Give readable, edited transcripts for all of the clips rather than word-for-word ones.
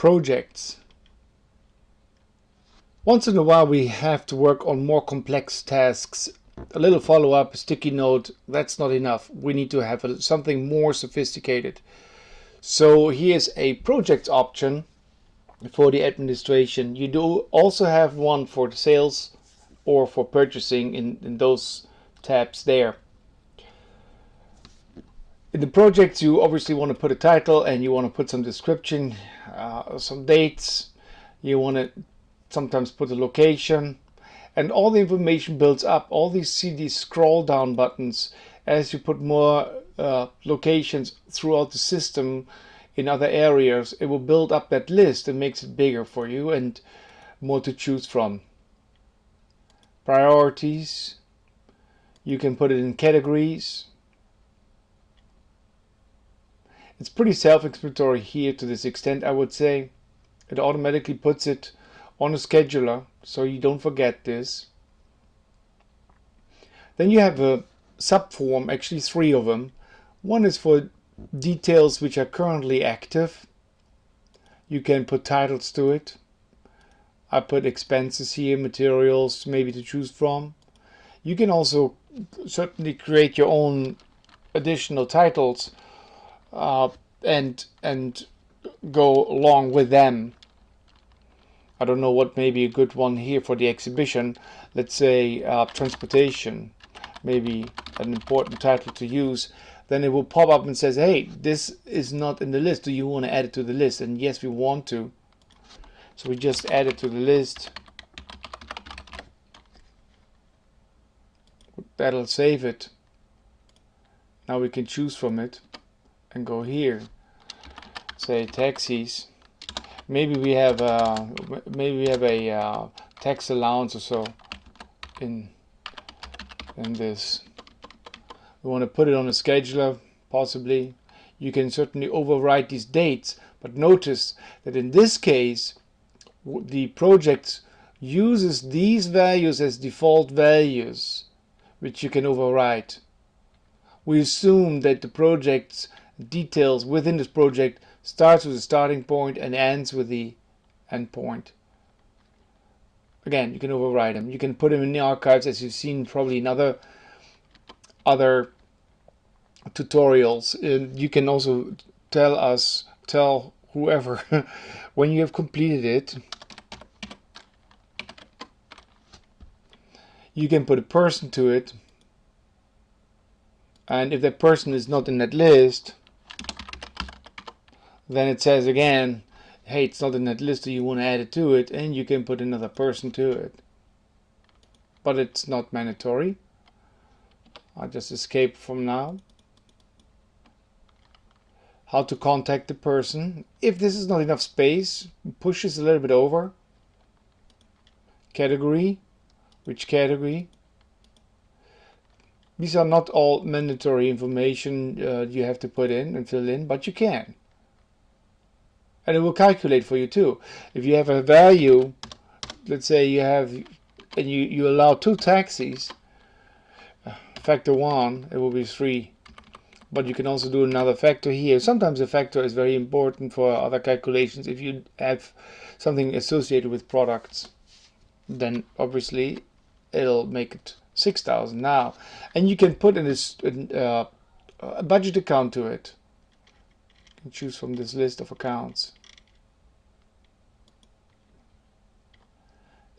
projects. Once in a while we have to work on more complex tasks. A little follow-up, a sticky note, that's not enough. We need to have something more sophisticated. So here's a project option for the administration. You do also have one for the sales or for purchasing in those tabs there. In the project you obviously want to put a title and you want to put some description, some dates. You want to sometimes put a location, and all the information builds up. All these scroll down buttons as you put more locations throughout the system in other areas. It will build up that list and makes it bigger for you and more to choose from. Priorities, you can put it in categories. It's pretty self-explanatory here to this extent, I would say. It automatically puts it on a scheduler, so you don't forget this. Then you have a subform, actually 3 of them. One is for details which are currently active. You can put titles to it. I put expenses here, materials maybe to choose from. You can also certainly create your own additional titles and go along with them. I don't know what may be a good one here for the exhibition. Let's say transportation, maybe an important title to use. Then it will pop up and says, hey, this is not in the list. Do you want to add it to the list? And yes, we want to. So we just add it to the list. That'll save it. Now we can choose from it and go here. Say taxis. Maybe we have a tax allowance or so in this. We want to put it on a scheduler, possibly. You can certainly overwrite these dates, but notice that in this case the project uses these values as default values, which you can overwrite. We assume that the project's details within this project starts with the starting point and ends with the end point. Again, you can override them. You can put them in the archives, as you've seen probably in other tutorials. You can also tell whoever when you have completed it. You can put a person to it, and if that person is not in that list, then it says again, hey, it's not in that list, do you want to add it to it? And you can put another person to it. But it's not mandatory. I'll just escape from now. How to contact the person. If this is not enough space, push this a little bit over. Category. Which category? These are not all mandatory information you have to put in and fill in, but you can. And it will calculate for you too. If you have a value, let's say you have, and you allow 2 taxis, factor 1, it will be 3. But you can also do another factor here. Sometimes a factor is very important for other calculations. If you have something associated with products, then obviously it'll make it 6,000 now. And you can put in this a budget account to it. You can choose from this list of accounts.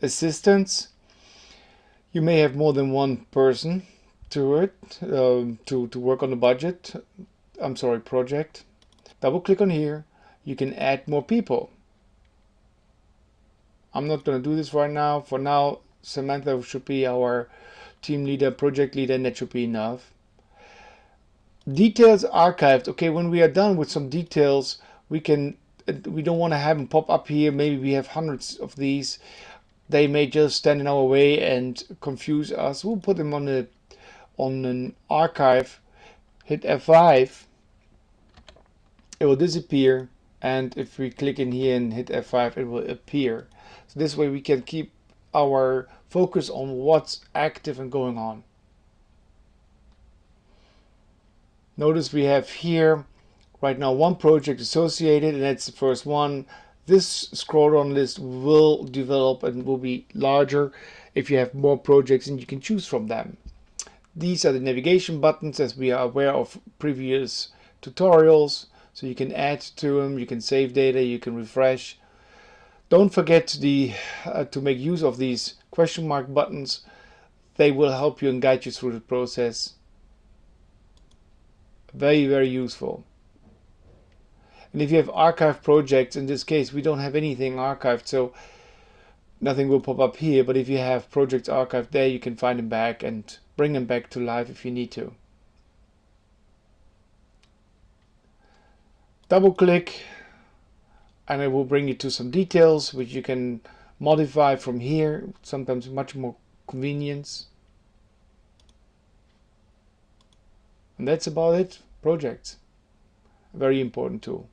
Assistants. You may have more than one person to it to work on the budget. I'm sorry, project. Double click on here. You can add more people. I'm not going to do this right now. For now, Samantha should be our team leader, project leader, and that should be enough. Details archived. Okay, when we are done with some details, we don't want to have them pop up here. Maybe we have hundreds of these. They may just stand in our way and confuse us. We'll put them on an archive. Hit F5. It will disappear, and if we click in here and hit F5, it will appear. So this way we can keep our focus on what's active and going on. Notice we have here right now one project associated, and that's the first one. This scroll down list will develop and will be larger if you have more projects and you can choose from them. These are the navigation buttons, as we are aware of previous tutorials. So you can add to them, you can save data, you can refresh. Don't forget to make use of these question mark buttons. They will help you and guide you through the process. Very, very useful. And if you have archived projects, in this case we don't have anything archived, so nothing will pop up here, but if you have projects archived there, you can find them back and bring them back to life if you need to. Double click and it will bring you to some details which you can modify from here, sometimes much more convenience. And that's about it. Projects, a very important tool.